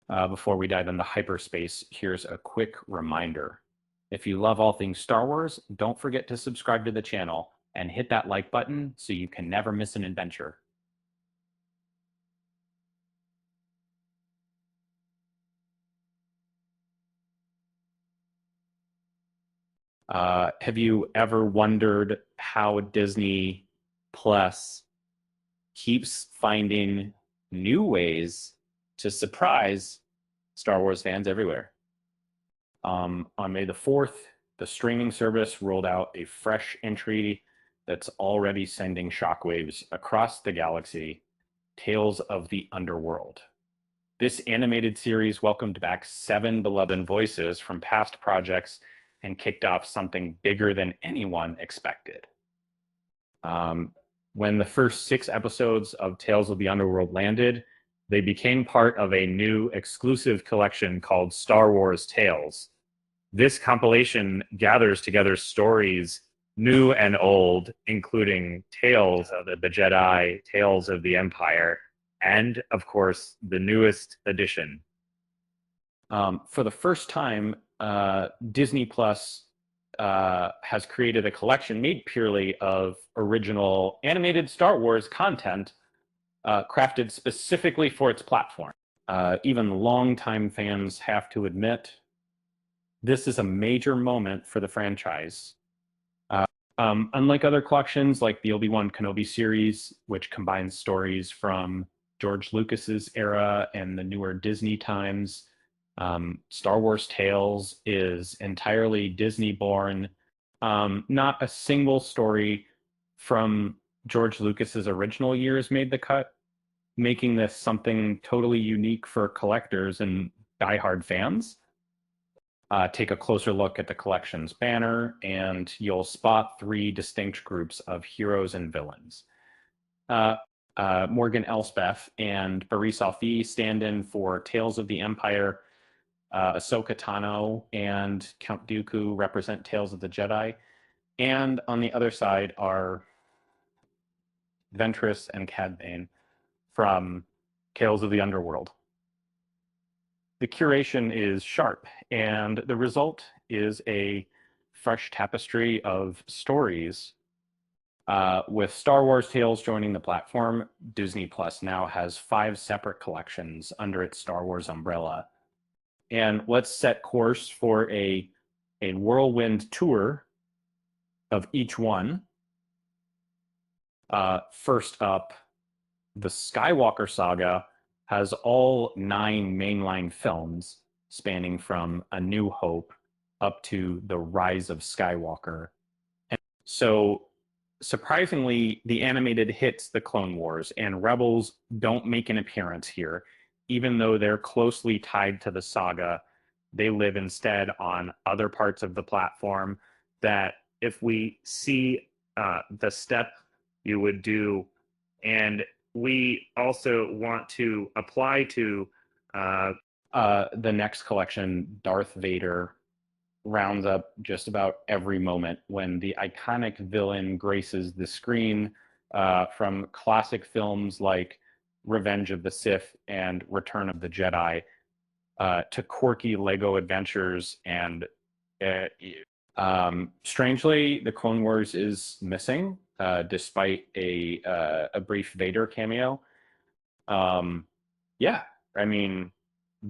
Before we dive into hyperspace, here's a quick reminder. If you love all things Star Wars, don't forget to subscribe to the channel and hit that like button so you can never miss an adventure. Have you ever wondered how Disney Plus keeps finding new ways to surprise Star Wars fans everywhere? On May the 4th, the streaming service rolled out a fresh entry that's already sending shockwaves across the galaxy: Tales of the Underworld. This animated series welcomed back 7 beloved voices from past projects and kicked off something bigger than anyone expected. Um, when the first 6 episodes of Tales of the Underworld landed, they became part of a new exclusive collection called Star Wars Tales. This compilation gathers together stories new and old, including Tales of the Jedi, Tales of the Empire, and, of course, the newest edition. For the first time, Disney Plus has created a collection made purely of original animated Star Wars content, crafted specifically for its platform. Even longtime fans have to admit this is a major moment for the franchise. Unlike other collections like the Obi-Wan Kenobi series, which combines stories from George Lucas's era and the newer Disney times, Star Wars Tales is entirely Disney-born. Not a single story from George Lucas's original years made the cut, making this something totally unique for collectors and diehard fans. Take a closer look at the collection's banner, and you'll spot 3 distinct groups of heroes and villains. Morgan Elsbeth and Boris Offee stand in for Tales of the Empire. Ahsoka Tano and Count Dooku represent Tales of the Jedi. And on the other side are Ventress and Cad Bane from Tales of the Underworld. The curation is sharp, and the result is a fresh tapestry of stories. With Star Wars Tales joining the platform, Disney Plus now has 5 separate collections under its Star Wars umbrella. And let's set course for a whirlwind tour of each one. First up, the Skywalker saga has all 9 mainline films spanning from A New Hope up to The Rise of Skywalker. And so, surprisingly, the animated hits The Clone Wars, and Rebels don't make an appearance here. Even though they're closely tied to the saga, they live instead on other parts of the platform that if we see the step you would do, and we also want to apply to the next collection, Darth Vader rounds up just about every moment when the iconic villain graces the screen, from classic films like Revenge of the Sith and Return of the Jedi, to quirky Lego adventures. And strangely, the Clone Wars is missing, despite a brief Vader cameo. Yeah, I mean,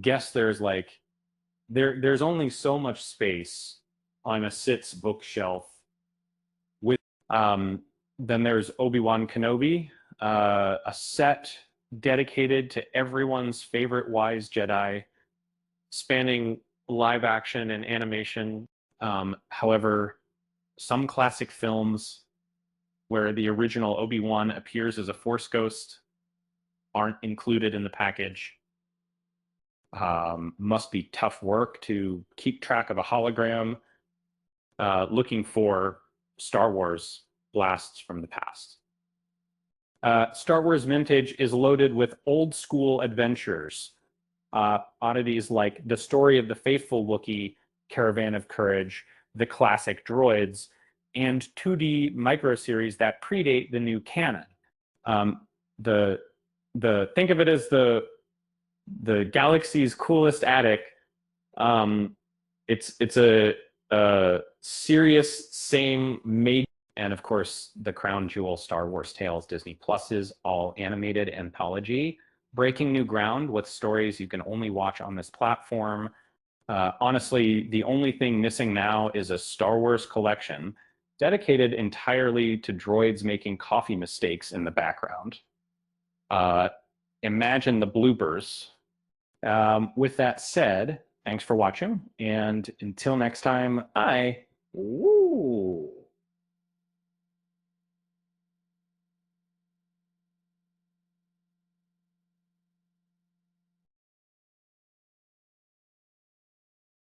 guess there's only so much space on a Sith's bookshelf. With Then there's Obi-Wan Kenobi, a set dedicated to everyone's favorite wise Jedi, spanning live action and animation. However, some classic films where the original Obi-Wan appears as a Force ghost aren't included in the package. Must be tough work to keep track of a hologram, looking for Star Wars blasts from the past. Star Wars Vintage is loaded with old school adventures. Oddities like The Story of the Faithful Wookiee, Caravan of Courage, The Classic Droids, and 2D micro-series that predate the new canon. Think of it as the the galaxy's coolest attic. Um, it's a serious same made, and of course the crown jewel Star Wars Tales Disney Plus's all animated anthology, breaking new ground with stories you can only watch on this platform. Honestly, the only thing missing now is a Star Wars collection dedicated entirely to droids making coffee mistakes in the background. Uh, Imagine the bloopers. With that said, thanks for watching, and until next time, I. Woo!